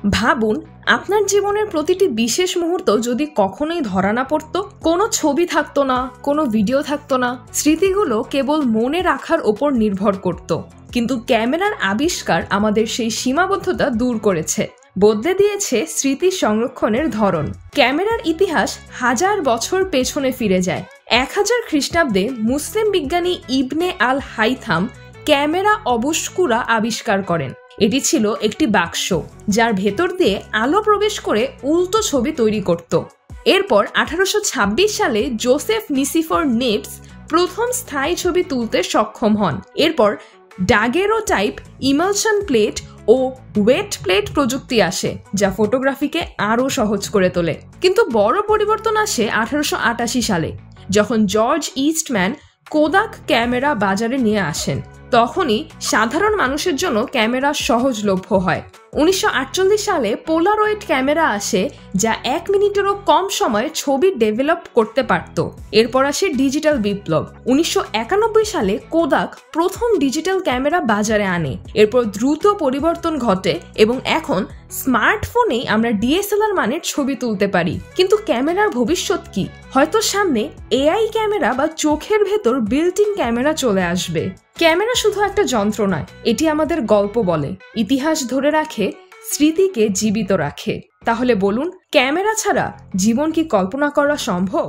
ভাবুন আপনার জীবনের প্রতিটি বিশেষ মুহূর্ত যদি কখনোই ধরা না পড়তো, কোনো ছবি থাকতো না, কোনো ভিডিও থাকতো না, স্মৃতিগুলো কেবল মনে রাখার ওপর নির্ভর করত। কিন্তু ক্যামেরার আবিষ্কার আমাদের সেই সীমাবদ্ধতা দূর করেছে, বদলে দিয়েছে স্মৃতি সংরক্ষণের ধরন। ক্যামেরার ইতিহাস হাজার বছর পেছনে ফিরে যায়। 1000 খ্রিস্টাব্দে মুসলিম বিজ্ঞানী ইবনে আল হাইথাম ক্যামেরা অবস্কুরা আবিষ্কার করেন। এটি ছিল একটি বাক্স যার ভেতর দিয়ে আলো প্রবেশ করে উল্টো ছবি তৈরি করত। এরপর 1826 সালে জোসেফ নিসিফর নিপস প্রথম স্থায়ী ছবি তুলতে সক্ষম হন। এরপর ডাগেরোটাইপ, ইমালশন প্লেট ও ওয়েট প্লেট প্রযুক্তি আসে, যা ফটোগ্রাফিকে আরও সহজ করে তোলে। কিন্তু বড় পরিবর্তন আসে 1888 সালে, যখন জর্জ ইস্টম্যান কোদাক ক্যামেরা বাজারে নিয়ে আসেন। তখনই সাধারণ মানুষের জন্য ক্যামেরা সহজলভ্য হয়। 1948 সালে পোলারয়েড ক্যামেরা আসে, যা 1 মিনিটেরও কম সময়ে ছবি ডেভেলপ করতে পারত। এরপর আসে ডিজিটাল বিপ্লব। 1991 সালে কোদাক প্রথম ডিজিটাল ক্যামেরা বাজারে আনে। এরপর দ্রুত পরিবর্তন ঘটে এবং এখন স্মার্টফোনেই আমরা ডিএসএলআর মানের ছবি তুলতে পারি। কিন্তু ক্যামেরার ভবিষ্যৎ কি? হয়তো সামনে এআই ক্যামেরা বা চোখের ভেতর বিল্ট ইন ক্যামেরা চলে আসবে। ক্যামেরা শুধু একটা যন্ত্র নয়, এটি আমাদের গল্প বলে, ইতিহাস ধরে রাখে, স্মৃতিকে জীবিত রাখে। তাহলে বলুন, ক্যামেরা ছাড়া জীবন কি কল্পনা করা সম্ভব?